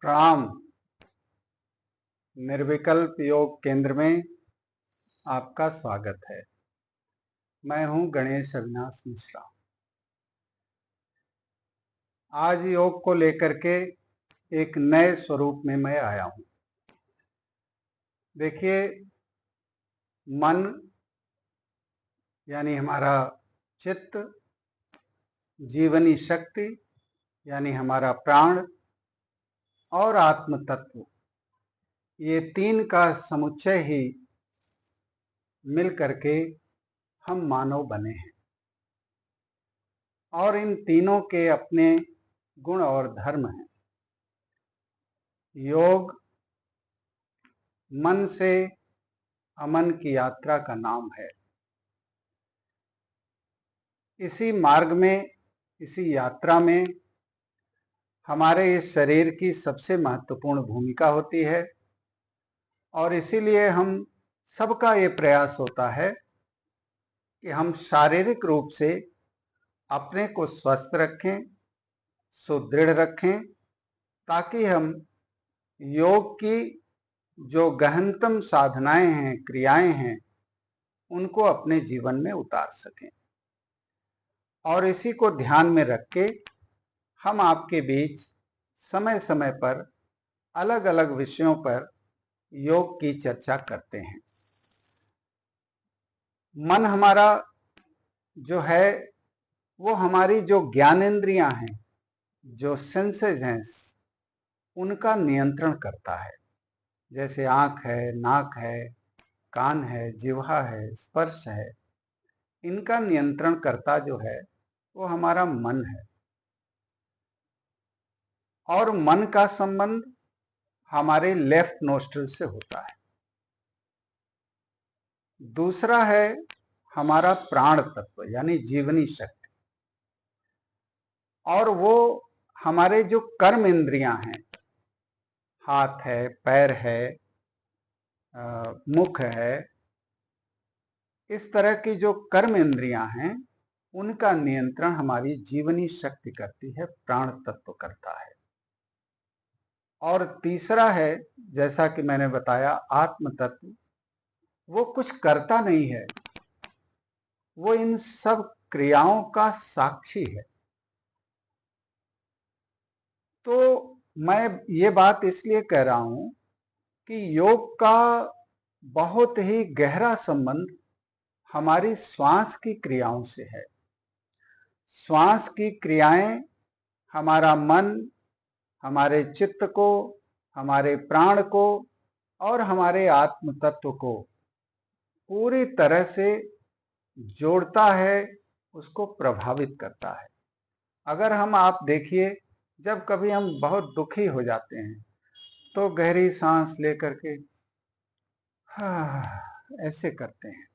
प्रणाम। निर्विकल्प योग केंद्र में आपका स्वागत है। मैं हूं गणेश अविनाश मिश्रा। आज योग को लेकर के एक नए स्वरूप में मैं आया हूं। देखिए, मन यानी हमारा चित्त, जीवनी शक्ति यानी हमारा प्राण और आत्म तत्व, ये तीन का समुच्चय ही मिल करके हम मानव बने हैं और इन तीनों के अपने गुण और धर्म हैं। योग मन से अमन की यात्रा का नाम है। इसी मार्ग में, इसी यात्रा में हमारे इस शरीर की सबसे महत्वपूर्ण भूमिका होती है और इसीलिए हम सबका ये प्रयास होता है कि हम शारीरिक रूप से अपने को स्वस्थ रखें, सुदृढ़ रखें, ताकि हम योग की जो गहनतम साधनाएं हैं, क्रियाएं हैं, उनको अपने जीवन में उतार सकें। और इसी को ध्यान में रख के हम आपके बीच समय समय पर अलग अलग विषयों पर योग की चर्चा करते हैं। मन हमारा जो है वो हमारी जो ज्ञानेंद्रियां हैं, जो सेंसेस हैं, उनका नियंत्रण करता है। जैसे आँख है, नाक है, कान है, जिह्वा है, स्पर्श है, इनका नियंत्रण करता जो है वो हमारा मन है। और मन का संबंध हमारे लेफ्ट नोस्ट्रिल से होता है। दूसरा है हमारा प्राण तत्व यानी जीवनी शक्ति, और वो हमारे जो कर्म इंद्रियां हैं, हाथ है, पैर है, मुख है, इस तरह की जो कर्म इंद्रियां हैं, उनका नियंत्रण हमारी जीवनी शक्ति करती है, प्राण तत्व करता है। और तीसरा है, जैसा कि मैंने बताया, आत्म तत्व। वो कुछ करता नहीं है, वो इन सब क्रियाओं का साक्षी है। तो मैं ये बात इसलिए कह रहा हूं कि योग का बहुत ही गहरा संबंध हमारी श्वास की क्रियाओं से है। श्वास की क्रियाएं हमारा मन, हमारे चित्त को, हमारे प्राण को और हमारे आत्म तत्व को पूरी तरह से जोड़ता है, उसको प्रभावित करता है। अगर आप देखिए, जब कभी हम बहुत दुखी हो जाते हैं तो गहरी सांस लेकर के ऐसे करते हैं।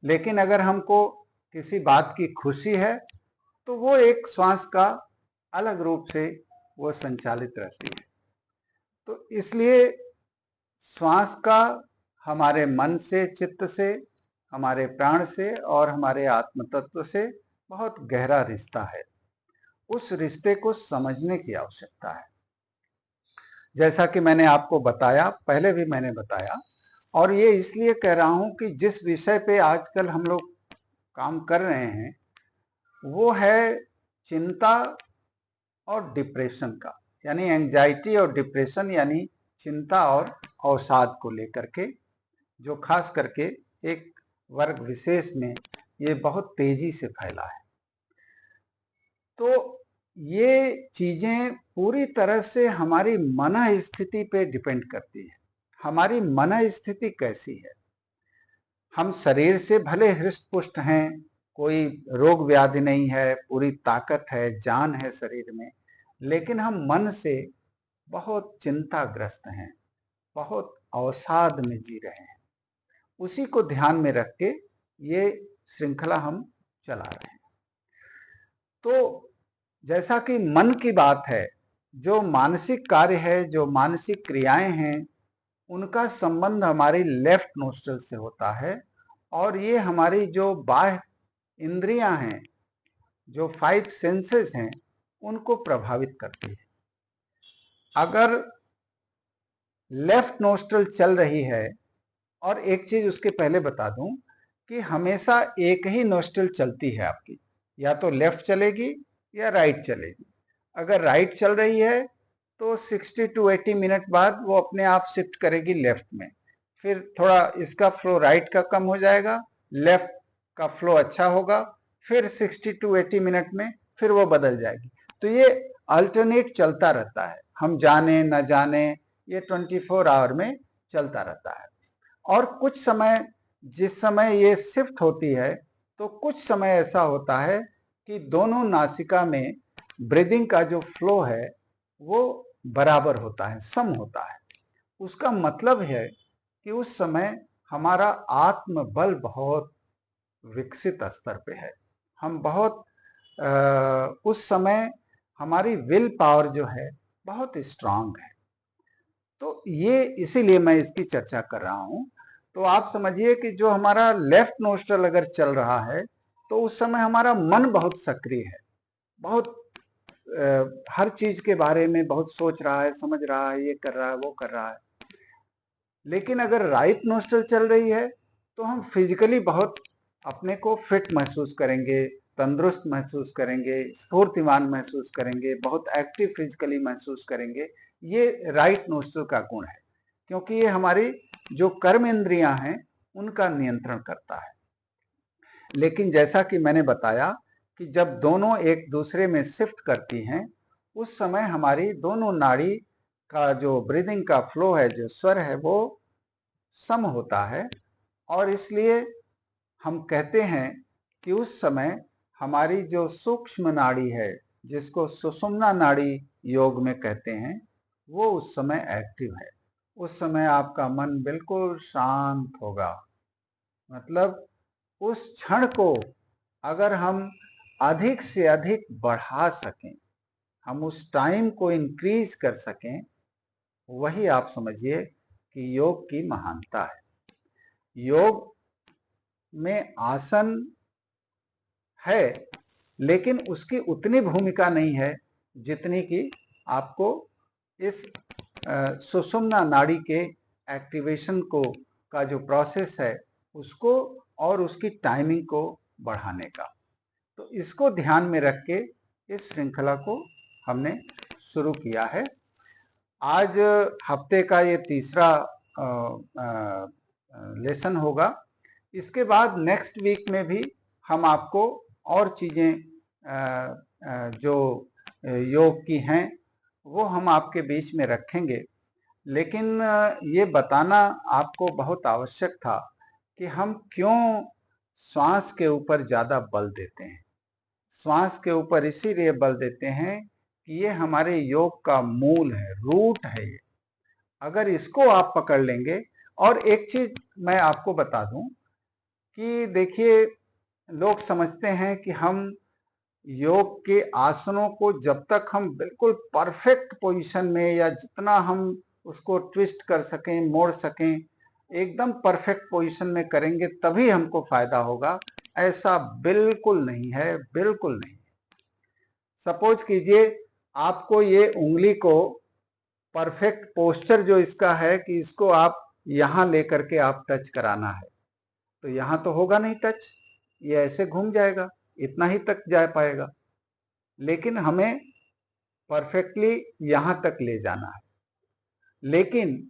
लेकिन अगर हमको किसी बात की खुशी है तो वो एक श्वास का अलग रूप से वो संचालित रहती है। तो इसलिए श्वास का हमारे मन से, चित्त से, हमारे प्राण से और हमारे आत्म तत्व से बहुत गहरा रिश्ता है। उस रिश्ते को समझने की आवश्यकता है। जैसा कि मैंने आपको बताया, पहले भी मैंने बताया, और ये इसलिए कह रहा हूं कि जिस विषय पे आजकल हम लोग काम कर रहे हैं वो है चिंता और डिप्रेशन का, यानी एंजाइटी और डिप्रेशन, यानी चिंता और अवसाद को लेकर के, जो खास करके एक वर्ग विशेष में ये बहुत तेजी से फैला है। तो ये चीजें पूरी तरह से हमारी मन स्थिति पे डिपेंड करती है। हमारी मन स्थिति कैसी है? हम शरीर से भले हृष्ट पुष्ट हैं, कोई रोग व्याधि नहीं है, पूरी ताकत है, जान है शरीर में, लेकिन हम मन से बहुत चिंताग्रस्त हैं, बहुत अवसाद में जी रहे हैं। उसी को ध्यान में रख के ये श्रृंखला हम चला रहे हैं। तो जैसा कि मन की बात है, जो मानसिक कार्य है, जो मानसिक क्रियाएं हैं, उनका संबंध हमारी लेफ्ट नोस्ट्रल से होता है और ये हमारी जो बाह्य इंद्रियां हैं, जो 5 सेंसेस हैं, उनको प्रभावित करती है। अगर लेफ्ट नोस्ट्रल चल रही है, और एक चीज उसके पहले बता दूं कि हमेशा एक ही नोस्ट्रल चलती है आपकी, या तो लेफ्ट चलेगी या राइट चलेगी। अगर राइट चल रही है तो 60 टू 80 मिनट बाद वो अपने आप शिफ्ट करेगी लेफ्ट में, फिर थोड़ा इसका फ्लो राइट का कम हो जाएगा, लेफ्ट का फ्लो अच्छा होगा, फिर 60 टू 80 मिनट में फिर वो बदल जाएगी। तो ये अल्टरनेट चलता रहता है, हम जाने न जाने ये 24 आवर में चलता रहता है। और कुछ समय, जिस समय ये शिफ्ट होती है, तो कुछ समय ऐसा होता है कि दोनों नासिका में ब्रीदिंग का जो फ्लो है वो बराबर होता है, सम होता है। उसका मतलब है कि उस समय हमारा आत्मबल बहुत विकसित स्तर पे है, हम बहुत उस समय हमारी विल पावर जो है बहुत स्ट्रांग है। तो ये इसीलिए मैं इसकी चर्चा कर रहा हूं। तो आप समझिए कि जो हमारा लेफ्ट नोस्ट्रल अगर चल रहा है तो उस समय हमारा मन बहुत सक्रिय है, बहुत हर चीज के बारे में बहुत सोच रहा है, समझ रहा है, ये कर रहा है, वो कर रहा है। लेकिन अगर राइट नोस्ट्रल चल रही है तो हम फिजिकली बहुत अपने को फिट महसूस करेंगे, तंदुरुस्त महसूस करेंगे, स्फूर्तिमान महसूस करेंगे, बहुत एक्टिव फिजिकली महसूस करेंगे। ये राइट नोस्ट्रल का गुण है, क्योंकि ये हमारी जो कर्म इंद्रियां हैं उनका नियंत्रण करता है। लेकिन जैसा कि मैंने बताया कि जब दोनों एक दूसरे में शिफ्ट करती हैं, उस समय हमारी दोनों नाड़ी का जो ब्रीदिंग का फ्लो है, जो स्वर है, वो सम होता है। और इसलिए हम कहते हैं कि उस समय हमारी जो सूक्ष्म नाड़ी है, जिसको सुषुम्ना नाड़ी योग में कहते हैं, वो उस समय एक्टिव है। उस समय आपका मन बिल्कुल शांत होगा। मतलब उस क्षण को अगर हम अधिक से अधिक बढ़ा सकें, हम उस टाइम को इंक्रीज कर सकें, वही आप समझिए कि योग की महानता है। योग में आसन है, लेकिन उसकी उतनी भूमिका नहीं है जितनी कि आपको इस सुषुम्ना नाड़ी के एक्टिवेशन को का जो प्रोसेस है उसको और उसकी टाइमिंग को बढ़ाने का। तो इसको ध्यान में रख के इस श्रृंखला को हमने शुरू किया है। आज हफ्ते का ये तीसरा लेसन होगा। इसके बाद नेक्स्ट वीक में भी हम आपको और चीज़ें जो योग की हैं वो हम आपके बीच में रखेंगे। लेकिन ये बताना आपको बहुत आवश्यक था कि हम क्यों श्वास के ऊपर ज़्यादा बल देते हैं। श्वास के ऊपर इसीलिए बल देते हैं कि ये हमारे योग का मूल है, रूट है ये। अगर इसको आप पकड़ लेंगे, और एक चीज मैं आपको बता दूं कि देखिए, लोग समझते हैं कि हम योग के आसनों को जब तक हम बिल्कुल परफेक्ट पोजीशन में, या जितना हम उसको ट्विस्ट कर सकें, मोड़ सकें, एकदम परफेक्ट पोजीशन में करेंगे तभी हमको फायदा होगा। ऐसा बिल्कुल नहीं है, बिल्कुल नहीं। सपोज कीजिए आपको ये उंगली को परफेक्ट पोस्चर जो इसका है कि इसको आप यहां लेकर के आप टच कराना है, तो यहां तो होगा नहीं टच, ये ऐसे घूम जाएगा, इतना ही तक जा पाएगा। लेकिन हमें परफेक्टली यहां तक ले जाना है। लेकिन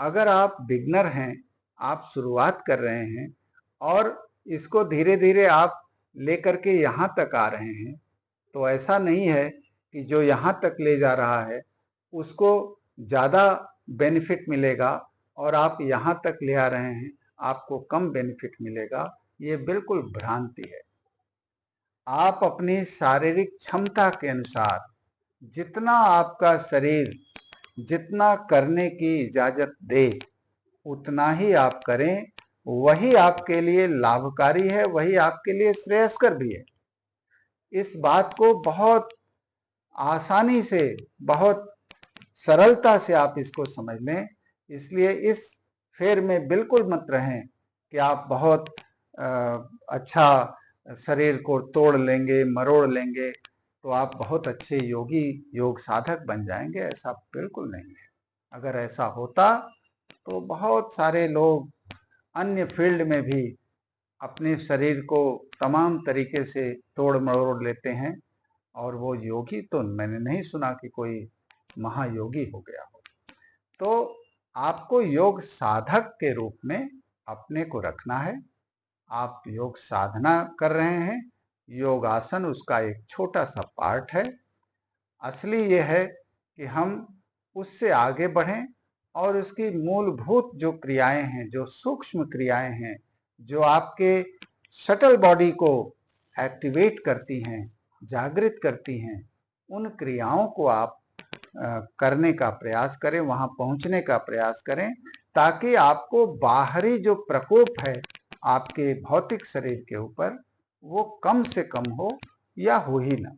अगर आप बिगनर हैं, आप शुरुआत कर रहे हैं और इसको धीरे धीरे आप लेकर के यहां तक आ रहे हैं, तो ऐसा नहीं है कि जो यहां तक ले जा रहा है उसको ज्यादा बेनिफिट मिलेगा और आप यहां तक ले आ रहे हैं आपको कम बेनिफिट मिलेगा। ये बिल्कुल भ्रांति है। आप अपनी शारीरिक क्षमता के अनुसार जितना आपका शरीर जितना करने की इजाजत दे उतना ही आप करें। वही आपके लिए लाभकारी है, वही आपके लिए श्रेयस्कर भी है। इस बात को बहुत आसानी से, बहुत सरलता से आप इसको समझ लें। इसलिए इस फेर में बिल्कुल मत रहें कि आप बहुत अच्छा शरीर को तोड़ लेंगे, मरोड़ लेंगे। तो आप बहुत अच्छे योगी, योग साधक बन जाएंगे, ऐसा बिल्कुल नहीं है। अगर ऐसा होता तो बहुत सारे लोग अन्य फील्ड में भी अपने शरीर को तमाम तरीके से तोड़ मरोड़ लेते हैं, और वो योगी तो मैंने नहीं सुना कि कोई महायोगी हो गया हो। तो आपको योग साधक के रूप में अपने को रखना है। आप योग साधना कर रहे हैं, योगासन उसका एक छोटा सा पार्ट है। असली ये है कि हम उससे आगे बढ़ें और उसकी मूलभूत जो क्रियाएं हैं, जो सूक्ष्म क्रियाएं हैं, जो आपके शटल बॉडी को एक्टिवेट करती हैं, जागृत करती हैं, उन क्रियाओं को आप करने का प्रयास करें, वहां पहुंचने का प्रयास करें, ताकि आपको बाहरी जो प्रकोप है आपके भौतिक शरीर के ऊपर वो कम से कम हो या हो ही ना।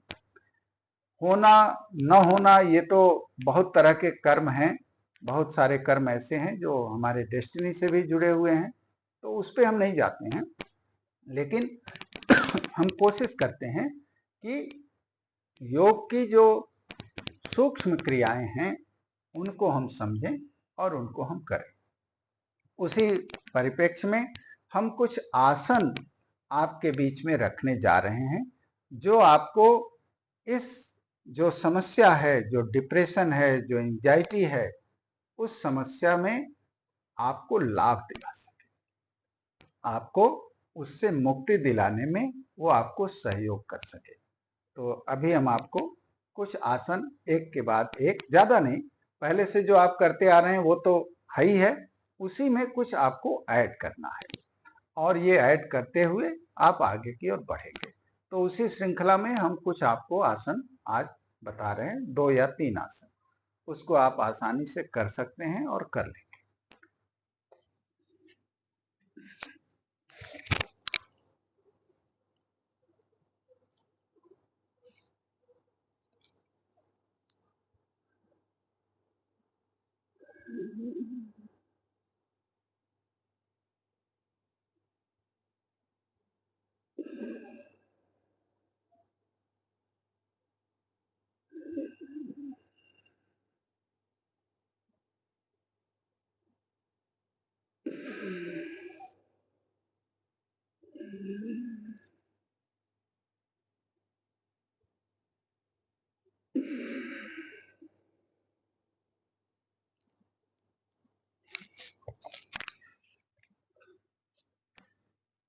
होना न होना ये तो बहुत तरह के कर्म हैं, बहुत सारे कर्म ऐसे हैं जो हमारे डेस्टिनी से भी जुड़े हुए हैं, तो उस पर हम नहीं जाते हैं। लेकिन हम कोशिश करते हैं कि योग की जो सूक्ष्म क्रियाएं हैं उनको हम समझें और उनको हम करें। उसी परिप्रेक्ष्य में हम कुछ आसन आपके बीच में रखने जा रहे हैं, जो आपको इस जो समस्या है, जो डिप्रेशन है, जो एंजाइटी है, उस समस्या में आपको लाभ दिला सके, आपको उससे मुक्ति दिलाने में वो आपको सहयोग कर सके। तो अभी हम आपको कुछ आसन एक के बाद एक, ज्यादा नहीं, पहले से जो आप करते आ रहे हैं वो तो है ही है, उसी में कुछ आपको ऐड करना है, और ये ऐड करते हुए आप आगे की ओर बढ़ेंगे। तो उसी श्रृंखला में हम कुछ आपको आसन आज बता रहे हैं, 2 या 3 आसन, उसको आप आसानी से कर सकते हैं और कर लेंगे।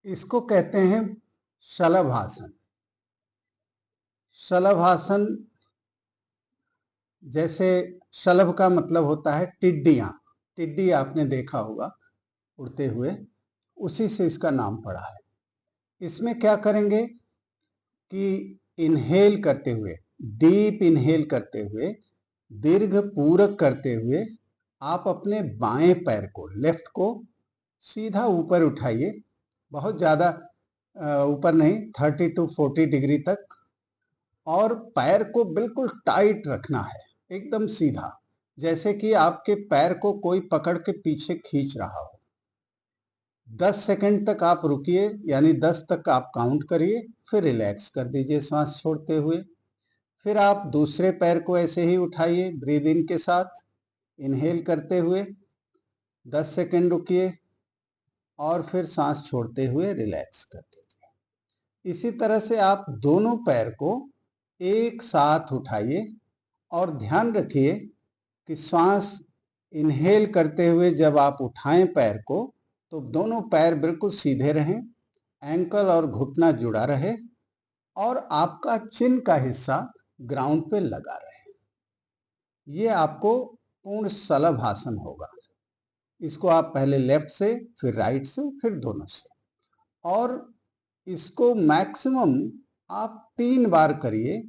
इसको कहते हैं शलभासन। शलभासन, जैसे शलभ का मतलब होता है टिड्डियां, टिड्डी आपने देखा होगा उड़ते हुए, उसी से इसका नाम पड़ा है। इसमें क्या करेंगे कि इनहेल करते हुए, डीप इनहेल करते हुए, दीर्घ पूरक करते हुए आप अपने बाएं पैर को, लेफ्ट को सीधा ऊपर उठाइए, बहुत ज़्यादा ऊपर नहीं, 30 to 40 डिग्री तक, और पैर को बिल्कुल टाइट रखना है, एकदम सीधा, जैसे कि आपके पैर को कोई पकड़ के पीछे खींच रहा हो। 10 सेकंड तक आप रुकिए, यानी 10 तक आप काउंट करिए, फिर रिलैक्स कर दीजिए सांस छोड़ते हुए। फिर आप दूसरे पैर को ऐसे ही उठाइए, ब्रीद इन के साथ इनहेल करते हुए 10 सेकंड रुकिए, और फिर सांस छोड़ते हुए रिलैक्स कर दीजिए। इसी तरह से आप दोनों पैर को एक साथ उठाइए, और ध्यान रखिए कि सांस इनहेल करते हुए जब आप उठाएं पैर को, तो दोनों पैर बिल्कुल सीधे रहें, एंकल और घुटना जुड़ा रहे, और आपका चिन का हिस्सा ग्राउंड पे लगा रहे। ये आपको पूर्ण शलभासन होगा। इसको आप पहले लेफ्ट से, फिर राइट से, फिर दोनों से, और इसको मैक्सिमम आप 3 बार करिए,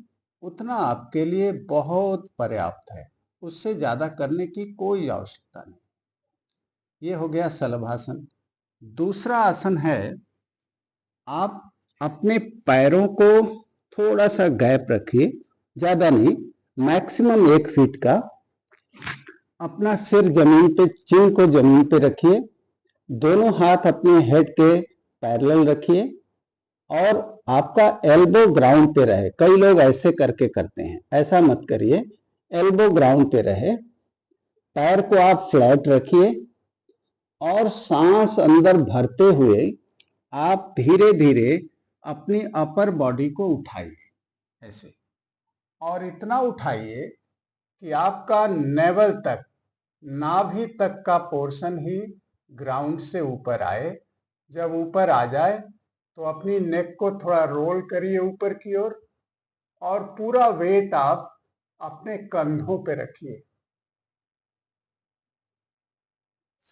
उतना आपके लिए बहुत पर्याप्त है, उससे ज्यादा करने की कोई आवश्यकता नहीं। ये हो गया शलभासन। दूसरा आसन है, आप अपने पैरों को थोड़ा सा गैप रखिए, ज्यादा नहीं, मैक्सिमम 1 फीट का। अपना सिर जमीन पे, चिन को जमीन पे रखिए, दोनों हाथ अपने हेड के पैरेलल रखिए, और आपका एल्बो ग्राउंड पे रहे। कई लोग ऐसे करके करते हैं, ऐसा मत करिए। एल्बो ग्राउंड पे रहे, पैर को आप फ्लैट रखिए और सांस अंदर भरते हुए आप धीरे धीरे अपनी अपर बॉडी को उठाइए ऐसे, और इतना उठाइए कि आपका नेवल तक, नाभि तक का पोर्शन ही ग्राउंड से ऊपर आए। जब ऊपर आ जाए तो अपनी नेक को थोड़ा रोल करिए ऊपर की ओर, और पूरा वेट आप अपने कंधों पे रखिए।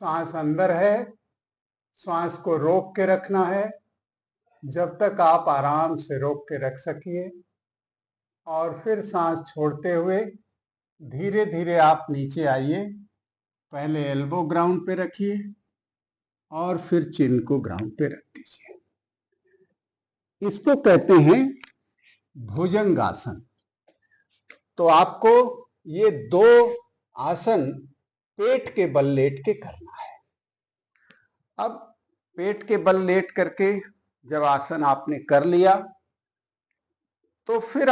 सांस अंदर है, सांस को रोक के रखना है जब तक आप आराम से रोक के रख सकिए, और फिर सांस छोड़ते हुए धीरे धीरे आप नीचे आइए। पहले एल्बो ग्राउंड पे रखिए और फिर चिन को ग्राउंड पे रख दीजिए। इसको कहते हैं भुजंगासन। तो आपको ये दो आसन पेट के बल लेट के करना है। अब पेट के बल लेट करके जब आसन आपने कर लिया, तो फिर